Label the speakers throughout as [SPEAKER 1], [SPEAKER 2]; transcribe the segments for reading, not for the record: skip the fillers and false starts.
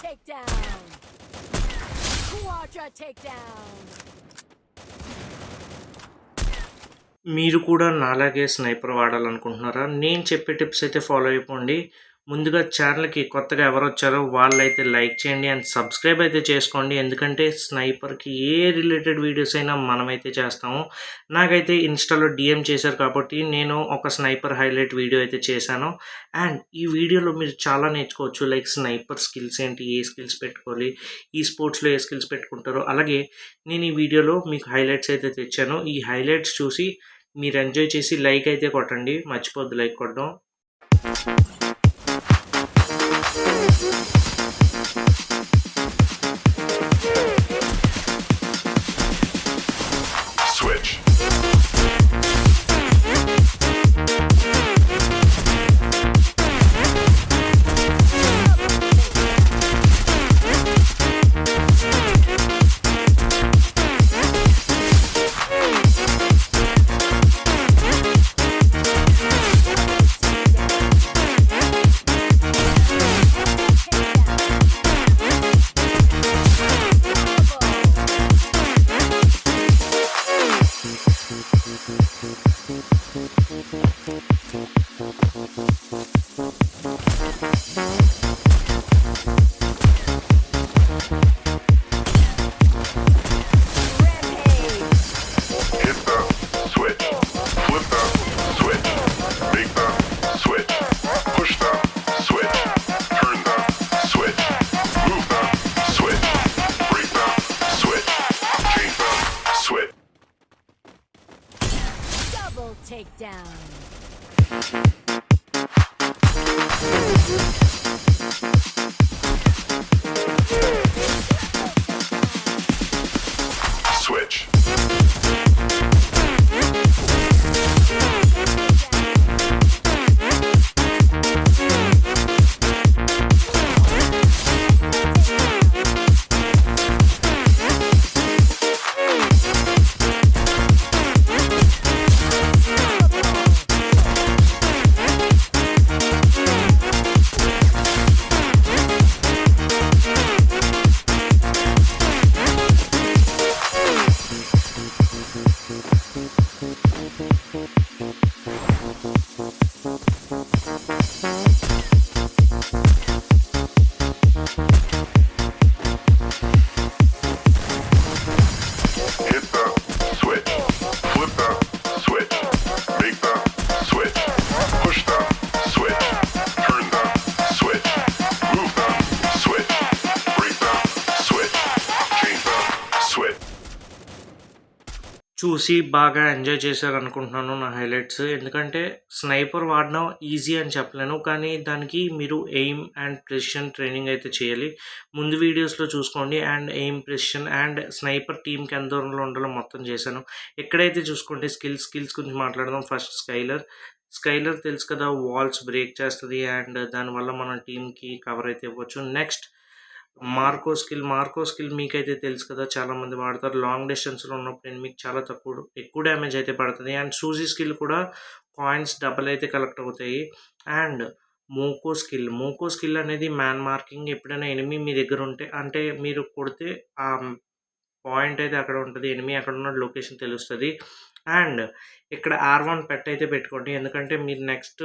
[SPEAKER 1] takedown. Quadra takedown.
[SPEAKER 2] మీరు కూడా నాలాగే స్నైపర్ వాడాలనుకుంటున్నారా? నేను చెప్పే టిప్స్ అయితే ఫాలో అయిపోండి. ముందుగా ఛానల్‌కి కొత్తగా ఎవరొచ్చారో వాళ్ళైతే లైక్ చేయండి అండ్ సబ్స్క్రైబ్ అయితే చేసుకోండి. ఎందుకంటే స్నైపర్‌కి ఏ రిలేటెడ్ వీడియోస్ అయినా మనమైతే చేస్తాము. నాకైతే ఇన్‌స్టాలో డీఎం చేశారు కాబట్టి నేను ఒక స్నైపర్ హైలైట్ వీడియో అయితే చేశాను. అండ్ ఈ వీడియోలో మీరు చాలా నేర్చుకోవచ్చు. లైక్ స్నైపర్ స్కిల్స్ ఏంటి? ఏ స్కిల్స్ పెట్టుకోవాలి? ఈ స్పోర్ట్స్‌లో ఏ స్కిల్స్ పెట్టుకుంటారో. అలాగే నేను ఈ వీడియోలో మీకు హైలైట్స్ అయితే తెచ్చాను. ఈ హైలైట్స్ చూసి మీరు ఎంజాయ్ చేసి లైక్ అయితే కొట్టండి. మర్చిపోద్దు లైక్ కొట్టడం.
[SPEAKER 3] Switch. Hit the switch. Flip the switch. Make the switch. Push the switch. Turn the switch. Move the switch. Break the switch. Change the switch.
[SPEAKER 1] Double takedown.
[SPEAKER 3] Switch. Hit the switch. Flip the switch. Make the switch. Push the switch. Turn the switch. Move the switch. Break the switch. Change the switch.
[SPEAKER 2] చూసి బాగా enjoy చేశారనుకుంటున్నాను నా highlights. ఎందుకంటే sniper వాడడం easy అని చెప్పలేను. కానీ దానికి మీరు ఎయిమ్ అండ్ ప్రెసిషన్ ట్రైనింగ్ అయితే చేయాలి. ముందు వీడియోస్‌లో చూసుకోండి. And aim, precision and sniper టీమ్‌కి ఎంత దూరంలో ఉండాలో మొత్తం చేశాను. ఎక్కడైతే చూసుకోండి స్కిల్స్ గురించి మాట్లాడదాం. ఫస్ట్ స్కైలర్ తెలుసు కదా! వాల్స్ బ్రేక్ చేస్తది అండ్ దానివల్ల మన టీమ్‌కి కవర్ అయితే ఇవ్వచ్చు. నెక్స్ట్ మార్కో స్కిల్ మీకైతే తెలుసు కదా! చాలామంది వాడతారు. లాంగ్ డిస్టెన్స్‌లో ఉన్నప్పుడు ఎనిమికి చాలా ఎక్కువ డ్యామేజ్ అయితే పడతది. అండ్ సూజీ స్కిల్ కూడా కాయిన్స్ డబుల్ అయితే కలెక్ట్ అవుతాయి. అండ్ మోకో స్కిల్ అనేది మ్యాన్ మార్కింగ్. ఎప్పుడైనా ఎనిమి మీ దగ్గర ఉంటే అంటే మీరు కొడితే ఆ పాయింట్ అయితే అక్కడ ఉంటది. ఎనిమి ఎక్కడున్న లొకేషన్ తెలుస్తది. అండ్ ఇక్కడ R1 పెట్ అయితే పెట్టుకోండి. ఎందుకంటే మీరు నెక్స్ట్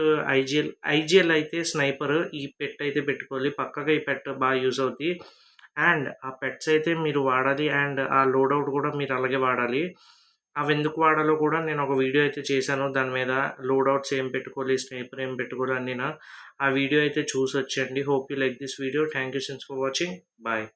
[SPEAKER 2] ఐజీఎల్ అయితే స్నైపర్ ఈ పెట్ అయితే పెట్టుకోవాలి. పక్కాగా ఈ పెట్ బాగా యూజ్ అవుద్ది. అండ్ ఆ పెట్స్ అయితే మీరు వాడాలి. అండ్ ఆ లోడౌట్ కూడా మీరు అలాగే వాడాలి. అవి ఎందుకు వాడాలో కూడా నేను ఒక వీడియో అయితే చేశాను. దాని మీద లోడౌట్స్ ఏం పెట్టుకోవాలి, స్నైపర్ ఏం పెట్టుకోవాలి అన్నీనా. ఆ వీడియో అయితే చూసొచ్చేయండి. Hope you like this video. Thank you since for watching. Bye.